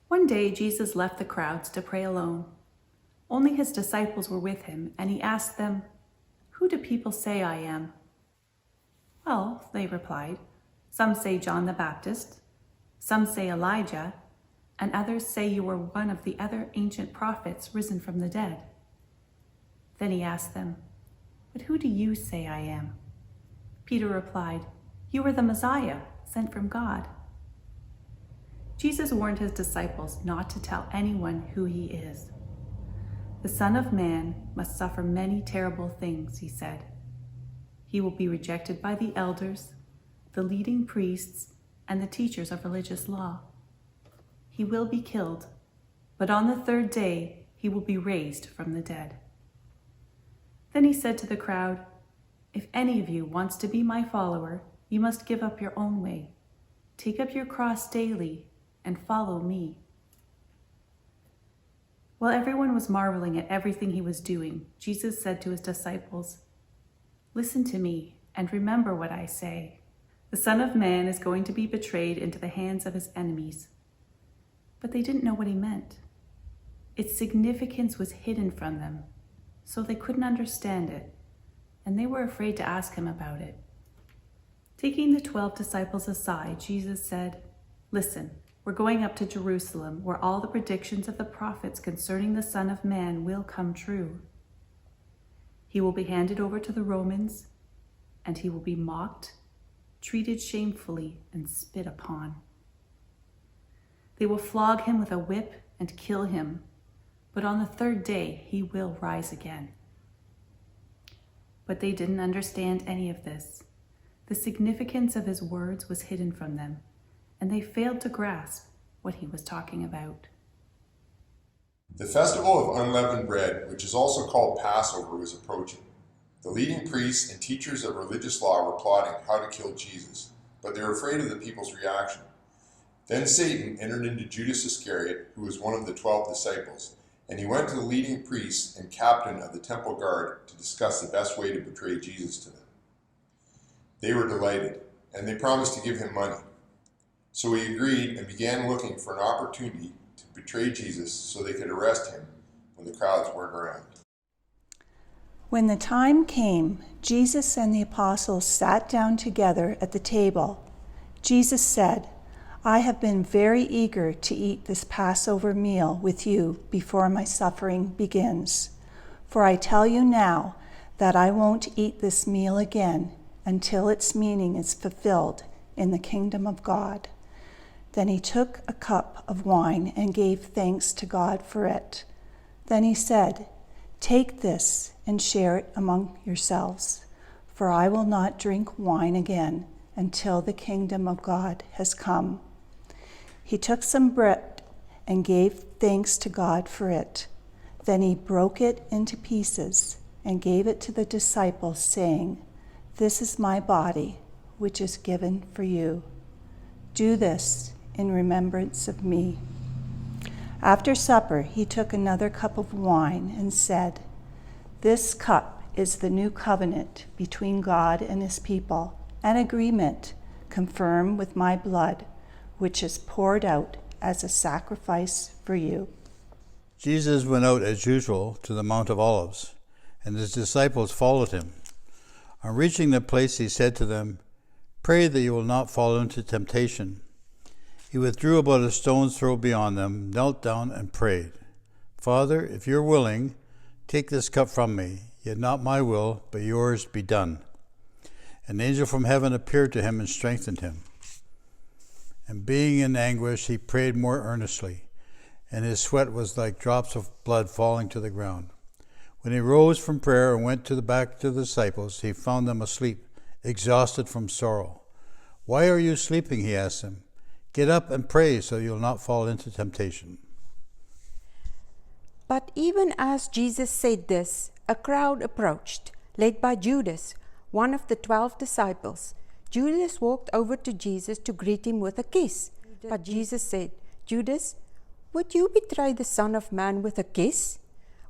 One day Jesus left the crowds to pray alone. Only his disciples were with him, and he asked them, "Who do people say I am?" "Well," they replied, "some say John the Baptist, some say Elijah, and others say you are one of the other ancient prophets risen from the dead." Then he asked them, "But who do you say I am?" Peter replied, "You are the Messiah, sent from God." Jesus warned his disciples not to tell anyone who he is. "The Son of Man must suffer many terrible things," he said. "He will be rejected by the elders, the leading priests, and the teachers of religious law. He will be killed, but on the third day he will be raised from the dead." Then he said to the crowd, "If any of you wants to be my follower, you must give up your own way. Take up your cross daily and follow me." While everyone was marveling at everything he was doing, Jesus said to his disciples, "Listen to me and remember what I say. The Son of Man is going to be betrayed into the hands of his enemies." But they didn't know what he meant. Its significance was hidden from them, so they couldn't understand it, and they were afraid to ask him about it. Taking the 12 disciples aside, Jesus said, "Listen, we're going up to Jerusalem, where all the predictions of the prophets concerning the Son of Man will come true. He will be handed over to the Romans, and he will be mocked, treated shamefully, and spit upon. They will flog him with a whip and kill him, but on the third day he will rise again." But they didn't understand any of this. The significance of his words was hidden from them, and they failed to grasp what he was talking about. The festival of unleavened bread, which is also called Passover, was approaching. The leading priests and teachers of religious law were plotting how to kill Jesus, but they were afraid of the people's reaction. Then Satan entered into Judas Iscariot, who was one of the 12 disciples, and he went to the leading priests and captain of the temple guard to discuss the best way to betray Jesus to them. They were delighted, and they promised to give him money. So he agreed and began looking for an opportunity to betray Jesus so they could arrest him when the crowds weren't around. When the time came, Jesus and the apostles sat down together at the table. Jesus said, "I have been very eager to eat this Passover meal with you before my suffering begins. For I tell you now that I won't eat this meal again until its meaning is fulfilled in the kingdom of God." Then he took a cup of wine and gave thanks to God for it. Then he said, "Take this and share it among yourselves, for I will not drink wine again until the kingdom of God has come." He took some bread and gave thanks to God for it. Then he broke it into pieces and gave it to the disciples, saying, "This is my body, which is given for you. Do this in remembrance of me." After supper, he took another cup of wine and said, "This cup is the new covenant between God and his people, an agreement confirmed with my blood, which is poured out as a sacrifice for you." Jesus went out as usual to the Mount of Olives, and his disciples followed him. On reaching the place, he said to them, "Pray that you will not fall into temptation." He withdrew about a stone's throw beyond them, knelt down and prayed, "Father, if you're willing, take this cup from me, yet not my will, but yours be done." An angel from heaven appeared to him and strengthened him. And being in anguish, he prayed more earnestly, and his sweat was like drops of blood falling to the ground. When he rose from prayer and went back to the disciples, he found them asleep, exhausted from sorrow. "Why are you sleeping?" he asked them. "Get up and pray so you'll not fall into temptation." But even as Jesus said this, a crowd approached, led by Judas, one of the 12 disciples. Judas walked over to Jesus to greet him with a kiss. But Jesus said, "Judas, would you betray the Son of Man with a kiss?"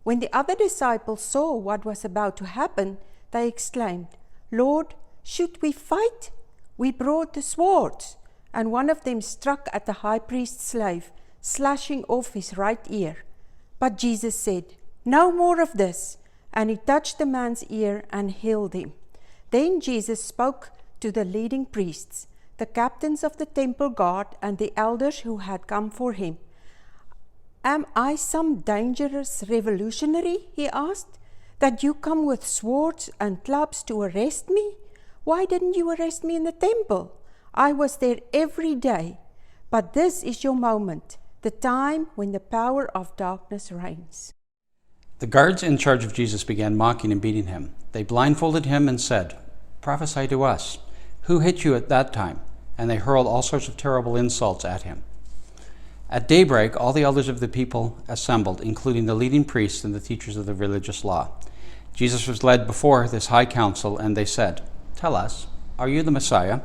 When the other disciples saw what was about to happen, they exclaimed, "Lord, should we fight? We brought the swords." And one of them struck at the high priest's slave, slashing off his right ear. But Jesus said, "No more of this." And he touched the man's ear and healed him. Then Jesus spoke to the leading priests, the captains of the temple guard, and the elders who had come for him. "Am I some dangerous revolutionary," he asked, "that you come with swords and clubs to arrest me? Why didn't you arrest me in the temple? I was there every day. But this is your moment, the time when the power of darkness reigns." The guards in charge of Jesus began mocking and beating him. They blindfolded him and said, "Prophesy to us. Who hit you at that time?" And they hurled all sorts of terrible insults at him. At daybreak, all the elders of the people assembled, including the leading priests and the teachers of the religious law. Jesus was led before this high council, and they said, "Tell us, are you the Messiah?"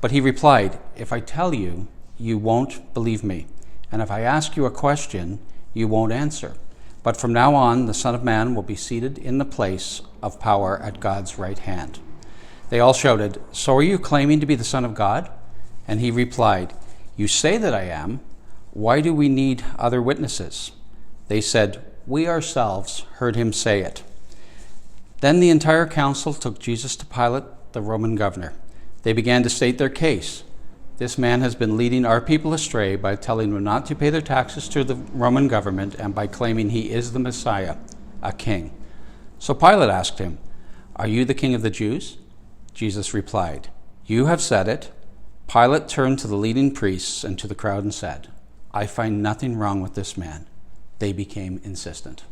But he replied, "If I tell you, you won't believe me. And if I ask you a question, you won't answer. But from now on, the Son of Man will be seated in the place of power at God's right hand." They all shouted, "So are you claiming to be the Son of God?" And he replied, "You say that I am. Why do we need other witnesses?" They said, "We ourselves heard him say it." Then the entire council took Jesus to Pilate, the Roman governor. They began to state their case. "This man has been leading our people astray by telling them not to pay their taxes to the Roman government and by claiming he is the Messiah, a king." So Pilate asked him, "Are you the king of the Jews?" Jesus replied, "You have said it." Pilate turned to the leading priests and to the crowd and said, "I find nothing wrong with this man." They became insistent.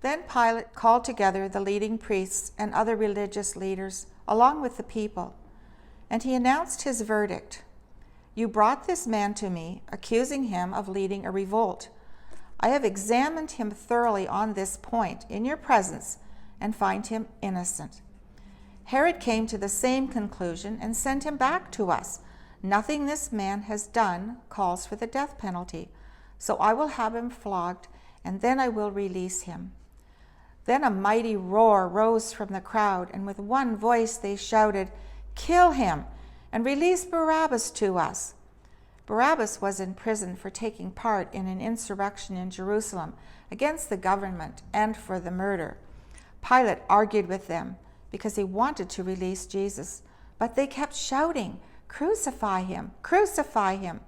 Then Pilate called together the leading priests and other religious leaders, along with the people, and he announced his verdict. "You brought this man to me, accusing him of leading a revolt. I have examined him thoroughly on this point in your presence and find him innocent." Herod came to the same conclusion and sent him back to us. "Nothing this man has done calls for the death penalty, so I will have him flogged, and then I will release him." Then a mighty roar rose from the crowd, and with one voice they shouted, "Kill him and release Barabbas to us." Barabbas was in prison for taking part in an insurrection in Jerusalem against the government and for the murder. Pilate argued with them because he wanted to release Jesus, but they kept shouting, "Crucify him! Crucify him!"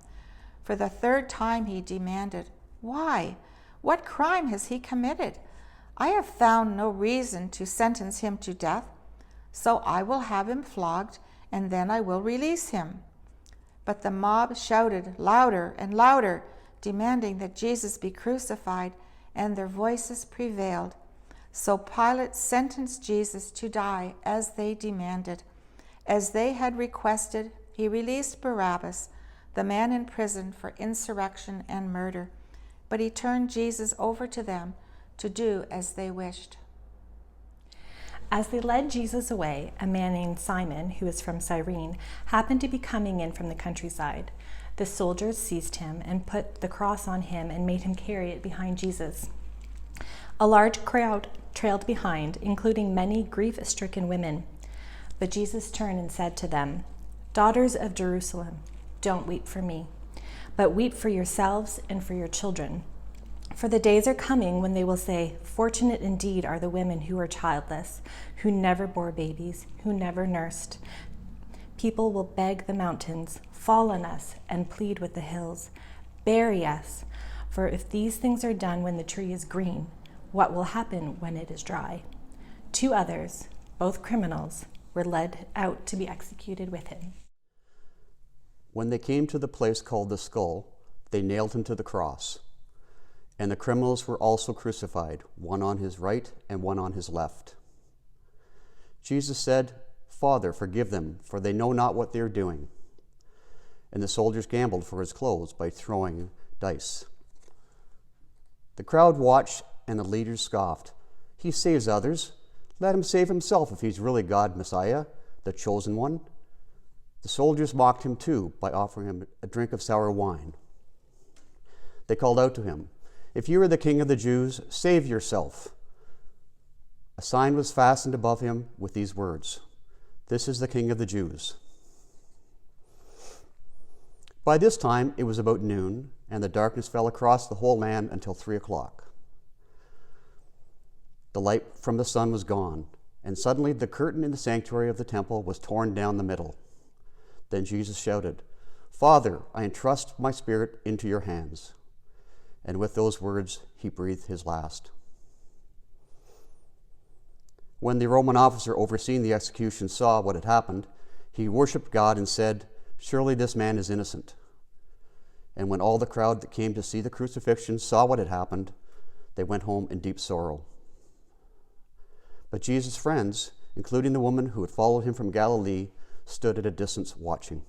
For the third time he demanded, "Why? What crime has he committed? I have found no reason to sentence him to death, so I will have him flogged, and then I will release him." But the mob shouted louder and louder, demanding that Jesus be crucified, and their voices prevailed. So Pilate sentenced Jesus to die as they demanded. As they had requested, he released Barabbas, the man in prison for insurrection and murder, but he turned Jesus over to them to do as they wished. As they led Jesus away, a man named Simon, who was from Cyrene, happened to be coming in from the countryside. The soldiers seized him and put the cross on him and made him carry it behind Jesus. A large crowd trailed behind, including many grief-stricken women. But Jesus turned and said to them, "Daughters of Jerusalem, don't weep for me, but weep for yourselves and for your children. For the days are coming when they will say, 'Fortunate indeed are the women who are childless, who never bore babies, who never nursed.' People will beg the mountains, 'Fall on us,' and plead with the hills, 'Bury us.' For if these things are done when the tree is green, what will happen when it is dry?" 2 others, both criminals, were led out to be executed with him. When they came to the place called the Skull, they nailed him to the cross. And the criminals were also crucified, one on his right and one on his left. Jesus said, "Father, forgive them, for they know not what they are doing." And the soldiers gambled for his clothes by throwing dice. The crowd watched, and the leaders scoffed. "He saves others. Let him save himself if he's really God, Messiah, the chosen one." The soldiers mocked him too by offering him a drink of sour wine. They called out to him, "If you are the king of the Jews, save yourself." A sign was fastened above him with these words, "This is the King of the Jews." By this time it was about noon, and the darkness fell across the whole land until 3 o'clock. The light from the sun was gone, and suddenly the curtain in the sanctuary of the temple was torn down the middle. Then Jesus shouted, "Father, I entrust my spirit into your hands." And with those words, he breathed his last. When the Roman officer overseeing the execution saw what had happened, he worshipped God and said, "Surely this man is innocent." And when all the crowd that came to see the crucifixion saw what had happened, they went home in deep sorrow. But Jesus' friends, including the woman who had followed him from Galilee, stood at a distance watching.